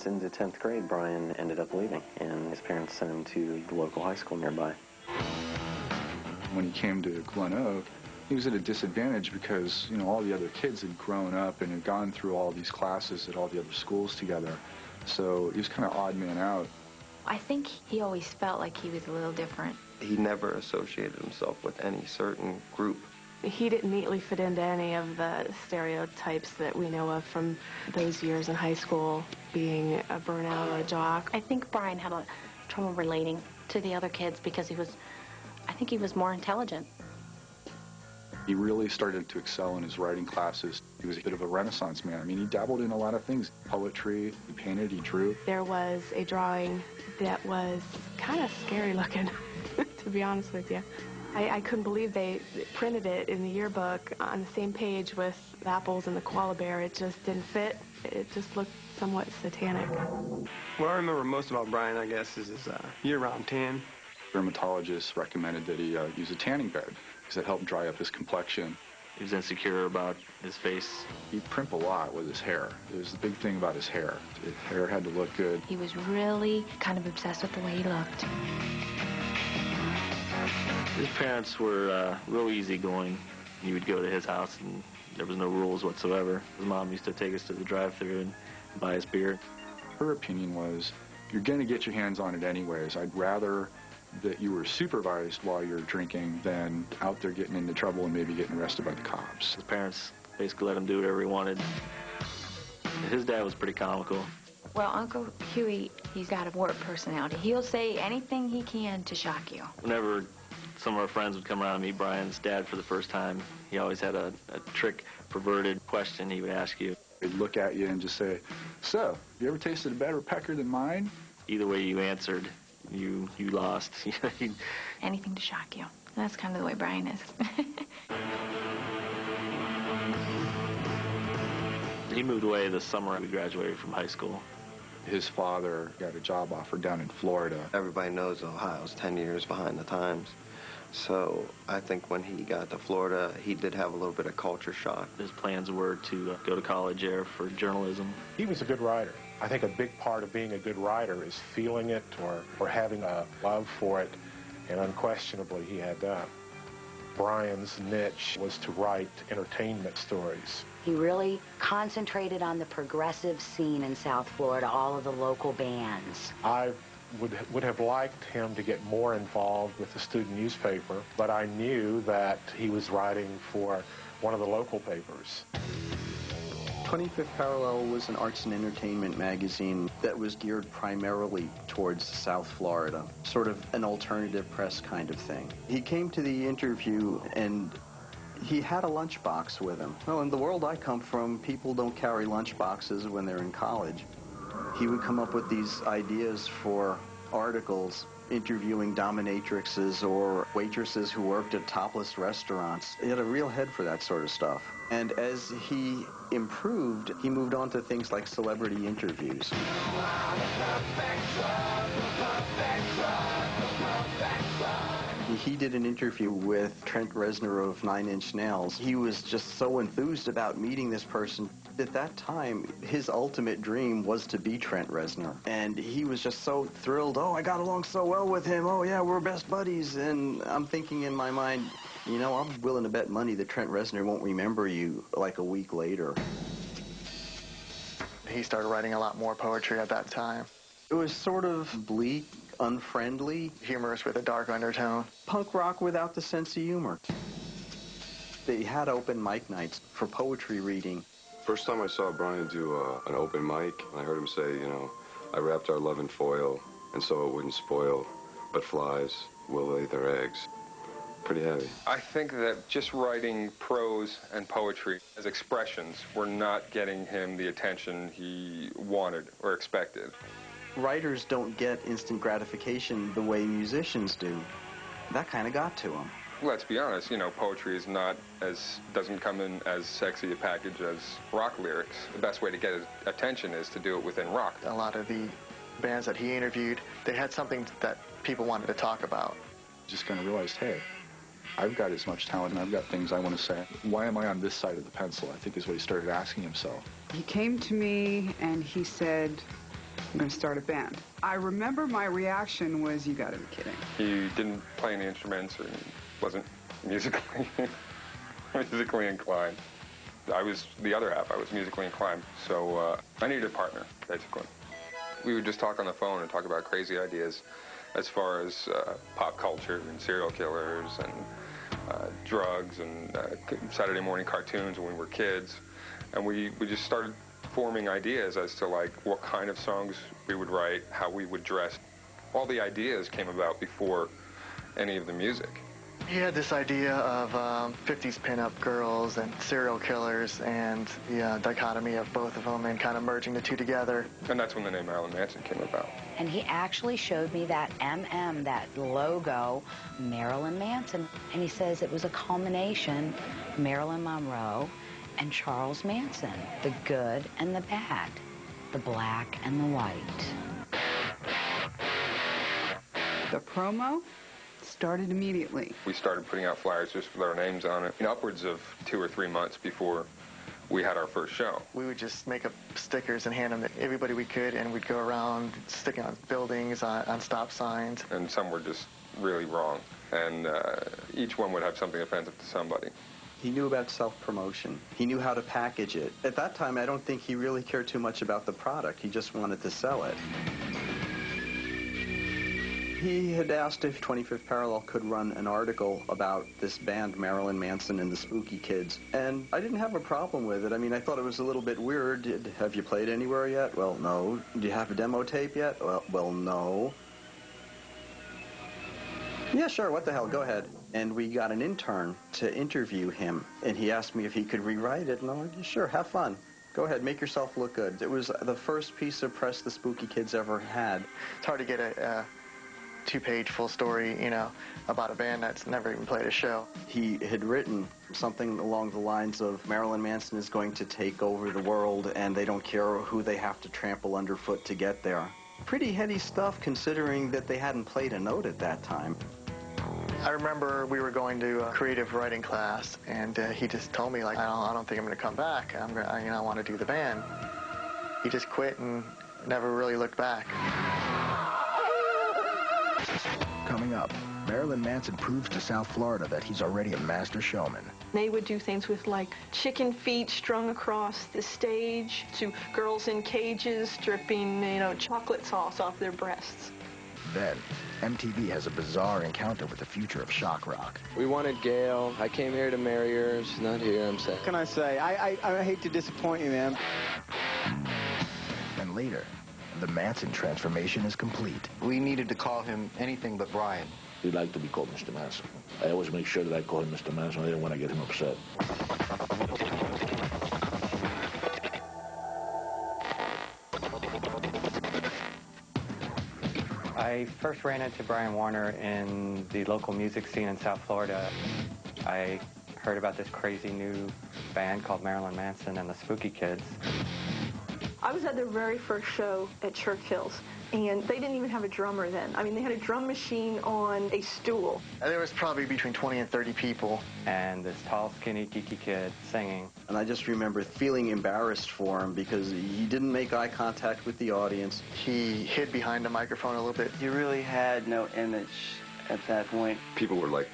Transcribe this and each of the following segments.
months into 10th grade, Brian ended up leaving, and his parents sent him to the local high school nearby. When he came to Glen Oak, he was at a disadvantage because, you know, all the other kids had grown up and had gone through all these classes at all the other schools together. So he was kind of odd man out. I think he always felt like he was a little different. He never associated himself with any certain group. He didn't neatly fit into any of the stereotypes that we know of from those years in high school, being a burnout or a jock. I think Brian had a trouble relating to the other kids because I think he was more intelligent. He really started to excel in his writing classes. He was a bit of a Renaissance man. I mean, he dabbled in a lot of things. Poetry, he painted, he drew. There was a drawing that was kind of scary looking, to be honest with you. I couldn't believe they printed it in the yearbook on the same page with the apples and the koala bear. It just didn't fit. It just looked somewhat satanic. What I remember most about Brian, I guess, is his year-round tan. Dermatologists recommended that he use a tanning bed because it helped dry up his complexion. He was insecure about his face. He'd primp a lot with his hair. It was the big thing about his hair. His hair had to look good. He was really kind of obsessed with the way he looked. His parents were real easygoing. You would go to his house and there was no rules whatsoever. His mom used to take us to the drive-thru and buy us beer. Her opinion was, you're going to get your hands on it anyways. I'd rather that you were supervised while you're drinking than out there getting into trouble and maybe getting arrested by the cops. His parents basically let him do whatever he wanted. His dad was pretty comical. Well, Uncle Huey, he's got a warped personality. He'll say anything he can to shock you. Whenever some of our friends would come around and meet Brian's dad for the first time, he always had a trick, perverted question he would ask you. He'd look at you and just say, so, have you ever tasted a better pecker than mine? Either way you answered, you lost. Anything to shock you. That's kind of the way Brian is. He moved away the summer we graduated from high school. His father got a job offer down in Florida. Everybody knows Ohio's 10 years behind the times. So I think when he got to Florida, he did have a little bit of culture shock. His plans were to go to college there for journalism. He was a good writer. I think a big part of being a good writer is feeling it or having a love for it, and unquestionably he had that. Brian's niche was to write entertainment stories. He really concentrated on the progressive scene in South Florida, all of the local bands. I would have liked him to get more involved with the student newspaper, but I knew that he was writing for one of the local papers. 25th Parallel was an arts and entertainment magazine that was geared primarily towards South Florida, sort of an alternative press kind of thing. He came to the interview and he had a lunchbox with him. Well, in the world I come from, people don't carry lunchboxes when they're in college. He would come up with these ideas for articles interviewing dominatrixes or waitresses who worked at topless restaurants. He had a real head for that sort of stuff. And as he improved, he moved on to things like celebrity interviews. He did an interview with Trent Reznor of Nine Inch Nails. He was just so enthused about meeting this person. At that time, his ultimate dream was to be Trent Reznor. And he was just so thrilled. Oh, I got along so well with him. Oh, yeah, we're best buddies. And I'm thinking in my mind, you know, I'm willing to bet money that Trent Reznor won't remember you like a week later. He started writing a lot more poetry at that time. It was sort of bleak, unfriendly. Humorous with a dark undertone. Punk rock without the sense of humor. They had open mic nights for poetry reading. First time I saw Brian do an open mic, I heard him say, you know, I wrapped our love in foil, and so it wouldn't spoil, but flies will lay their eggs. Pretty heavy. I think that just writing prose and poetry as expressions were not getting him the attention he wanted or expected. Writers don't get instant gratification the way musicians do. That kind of got to him. Let's be honest, you know, poetry is doesn't come in as sexy a package as rock lyrics. The best way to get his attention is to do it within rock. A lot of the bands that he interviewed, they had something that people wanted to talk about. Just kind of realized, hey, I've got as much talent and I've got things I want to say. Why am I on this side of the pencil, I think is what he started asking himself. He came to me and he said, I'm going to start a band. I remember my reaction was, you got to be kidding. He didn't play any instruments or wasn't musically inclined. I was the other half. I was musically inclined, so I needed a partner, basically. We would just talk on the phone and talk about crazy ideas as far as pop culture and serial killers and drugs and Saturday morning cartoons when we were kids. And we just started forming ideas as to like what kind of songs we would write, how we would dress. All the ideas came about before any of the music. He had this idea of 50s pinup girls and serial killers and the dichotomy of both of them and kind of merging the two together. And that's when the name Marilyn Manson came about. And he actually showed me that MM, that logo, Marilyn Manson. And he says it was a culmination, Marilyn Monroe and Charles Manson, the good and the bad, the black and the white. The promo started immediately. We started putting out flyers just with our names on it, upwards of 2 or 3 months before we had our first show. We would just make up stickers and hand them to everybody we could, and we'd go around sticking on buildings, on stop signs. And some were just really wrong, and each one would have something offensive to somebody. He knew about self-promotion. He knew how to package it. At that time, I don't think he really cared too much about the product. He just wanted to sell it. He had asked if 25th Parallel could run an article about this band, Marilyn Manson and the Spooky Kids, and I didn't have a problem with it. I mean, I thought it was a little bit weird. Have you played anywhere yet? Well, no. Do you have a demo tape yet? Well, no. Yeah, sure, what the hell, go ahead. And we got an intern to interview him, and he asked me if he could rewrite it, and I'm like, sure, have fun. Go ahead, make yourself look good. It was the first piece of press the Spooky Kids ever had. It's hard to get a two-page full story, about a band that's never even played a show. He had written something along the lines of Marilyn Manson is going to take over the world and they don't care who they have to trample underfoot to get there. Pretty heady stuff considering that they hadn't played a note at that time. I remember we were going to a creative writing class, and he just told me, like, I don't think I'm going to come back. I want to do the band. He just quit and never really looked back. Coming up, Marilyn Manson proves to South Florida that he's already a master showman. They would do things with, like, chicken feet strung across the stage to girls in cages dripping, chocolate sauce off their breasts. Then, MTV has a bizarre encounter with the future of shock rock. We wanted Gail. I came here to marry her. She's not here, I'm sad. What can I say? I hate to disappoint you, man. And later, the Manson transformation is complete. We needed to call him anything but Brian. He liked to be called Mr. Manson. I always make sure that I call him Mr. Manson. I didn't want to get him upset. I first ran into Brian Warner in the local music scene in South Florida. I heard about this crazy new band called Marilyn Manson and the Spooky Kids. I was at their very first show at Churchill's, and they didn't even have a drummer then. I mean, they had a drum machine on a stool. There was probably between 20 and 30 people. And this tall, skinny, geeky kid singing. And I just remember feeling embarrassed for him because he didn't make eye contact with the audience. He hid behind the microphone a little bit. He really had no image at that point. People were like,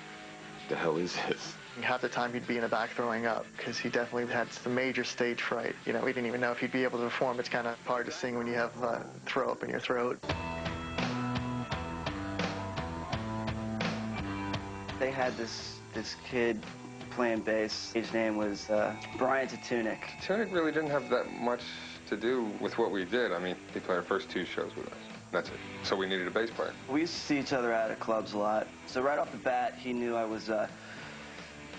the hell is this? Half the time he'd be in the back throwing up because he definitely had some major stage fright. We didn't even know if he'd be able to perform. It's kind of hard to sing when you have throw up in your throat. They had this kid playing bass. His name was Brian Tatunik. Tatunik really didn't have that much to do with what we did. I mean, he played our first 2 shows with us. That's it. So we needed a bass player. We used to see each other out at clubs a lot. So right off the bat, he knew I was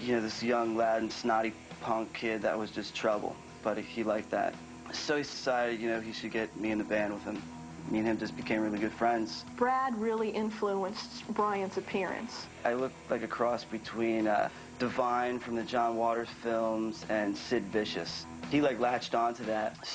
this young lad and snotty punk kid that was just trouble, but he liked that. So he decided, he should get me in the band with him. Me and him just became really good friends. Brad really influenced Brian's appearance. I looked like a cross between Divine from the John Waters films and Sid Vicious. He latched onto that.